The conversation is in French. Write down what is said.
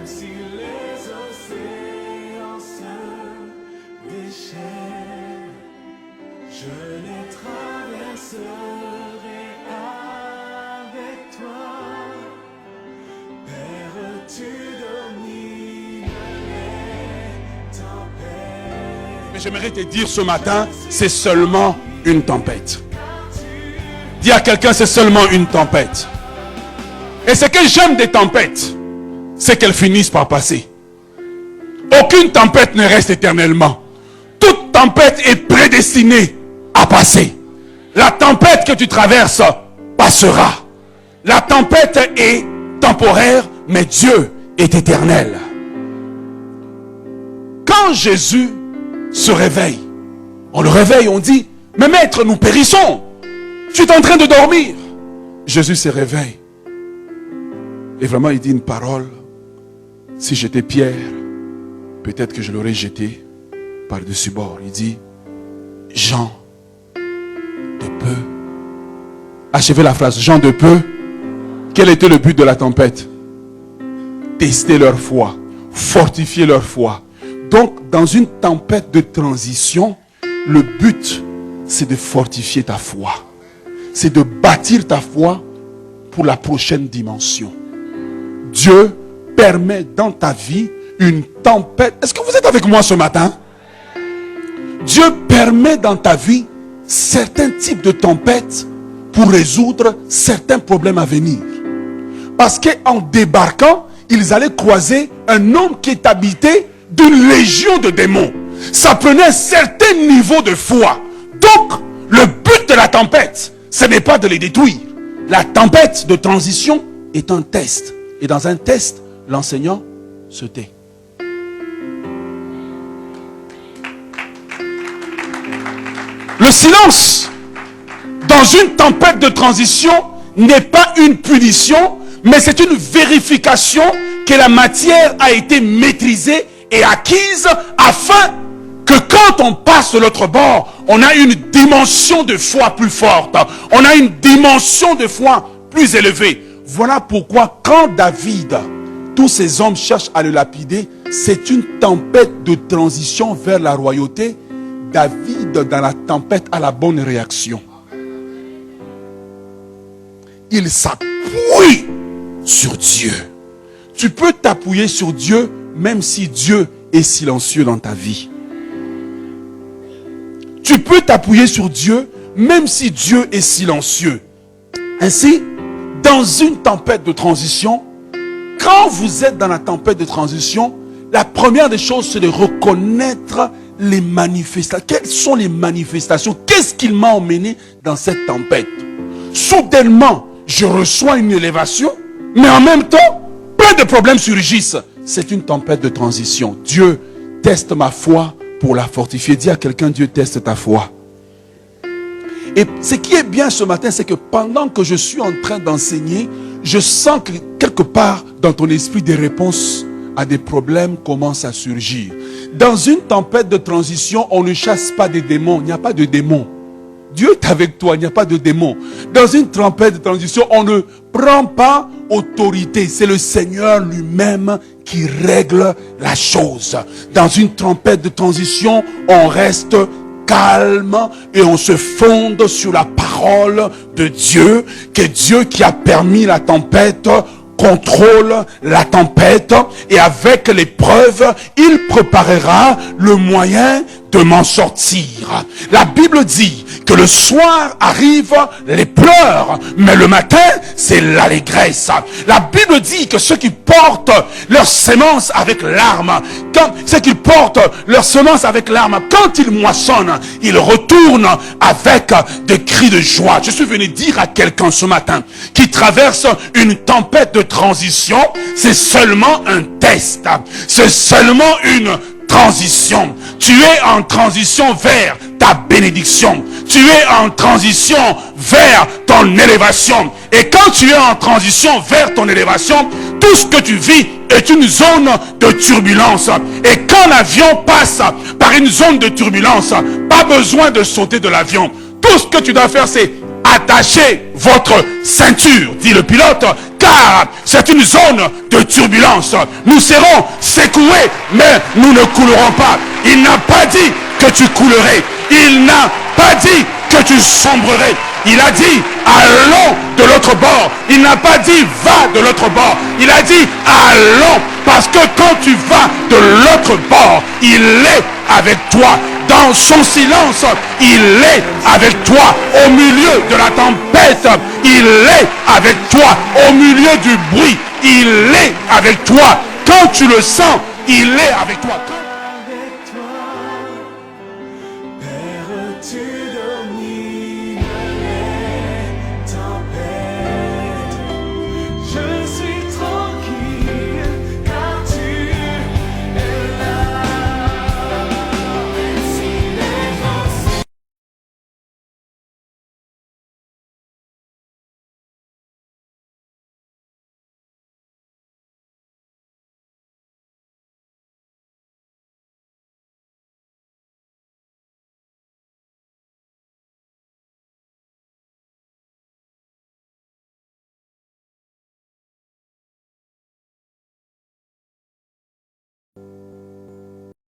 si les océans se déchaînent, je les traverserai avec toi. Père, tu domines les tempêtes. Mais j'aimerais te dire ce matin, c'est seulement une tempête. Dis à quelqu'un, c'est seulement une tempête. Et ce que j'aime des tempêtes, c'est qu'elles finissent par passer. Aucune tempête ne reste éternellement. Toute tempête est prédestinée à passer. La tempête que tu traverses passera. La tempête est temporaire, mais Dieu est éternel. Quand Jésus se réveille, on le réveille, on dit, mais maître, nous périssons. Tu es en train de dormir. Jésus se réveille. Et vraiment, il dit une parole. Si j'étais Pierre, peut-être que je l'aurais jeté par-dessus bord. Il dit, Jean de peu. Achevez la phrase, Jean de peu. Quel était le but de la tempête? Tester leur foi, fortifier leur foi. Donc, dans une tempête de transition, le but, c'est de fortifier ta foi. C'est de bâtir ta foi pour la prochaine dimension. Dieu permet dans ta vie une tempête. Est-ce que vous êtes avec moi ce matin? Dieu permet dans ta vie certains types de tempêtes pour résoudre certains problèmes à venir. Parce qu'en débarquant, ils allaient croiser un homme qui est habité d'une légion de démons. Ça prenait un certain niveau de foi. Donc, le but de la tempête, ce n'est pas de les détruire. La tempête de transition est un test. Et dans un test, l'enseignant se tait. Le silence dans une tempête de transition n'est pas une punition, mais c'est une vérification que la matière a été maîtrisée et acquise afin que quand on passe de l'autre bord, on a une dimension de foi plus forte. On a une dimension de foi plus élevée. Voilà pourquoi quand David, tous ces hommes cherchent à le lapider, c'est une tempête de transition vers la royauté. David, dans la tempête, a la bonne réaction. Il s'appuie sur Dieu. Tu peux t'appuyer sur Dieu même si Dieu est silencieux dans ta vie. Tu peux t'appuyer sur Dieu même si Dieu est silencieux. Ainsi, dans une tempête de transition, quand vous êtes dans la tempête de transition, la première des choses, c'est de reconnaître les manifestations. Quelles sont les manifestations? Qu'est-ce qui m'a emmené dans cette tempête? Soudainement, je reçois une élévation, mais en même temps, plein de problèmes surgissent. C'est une tempête de transition. Dieu teste ma foi pour la fortifier. Dis à quelqu'un, Dieu teste ta foi. Et ce qui est bien ce matin, c'est que pendant que je suis en train d'enseigner, je sens que quelque part dans ton esprit, des réponses à des problèmes commencent à surgir. Dans une tempête de transition, on ne chasse pas des démons. Il n'y a pas de démons. Dieu est avec toi, il n'y a pas de démons. Dans une tempête de transition, on ne prend pas autorité. C'est le Seigneur lui-même qui règle la chose. Dans une tempête de transition, on reste calme et on se fonde sur la parole de Dieu, que Dieu qui a permis la tempête contrôle la tempête, et avec l'épreuve, il préparera le moyen de m'en sortir. La Bible dit que le soir arrivent les pleurs, mais le matin, c'est l'allégresse. La Bible dit que ceux qui portent leurs semences avec larmes, quand ils moissonnent, ils retournent avec des cris de joie. Je suis venu dire à quelqu'un ce matin qui traverse une tempête de transition, c'est seulement un test, c'est seulement une transition. Tu es en transition vers ta bénédiction. Tu es en transition vers ton élévation. Et quand tu es en transition vers ton élévation, tout ce que tu vis est une zone de turbulence. Et quand l'avion passe par une zone de turbulence, pas besoin de sauter de l'avion. Tout ce que tu dois faire, c'est attacher votre ceinture, dit le pilote. Qatar, c'est une zone de turbulence. Nous serons secoués, mais nous ne coulerons pas. Il n'a pas dit que tu coulerais. Il n'a pas dit que tu sombrerais. Il a dit, allons de l'autre bord. Il n'a pas dit, va de l'autre bord. Il a dit, allons. Parce que quand tu vas de l'autre bord, il est avec toi. Dans son silence, il est avec toi. Au milieu de la tempête, il est avec toi. Au milieu du bruit, il est avec toi. Quand tu le sens, il est avec toi.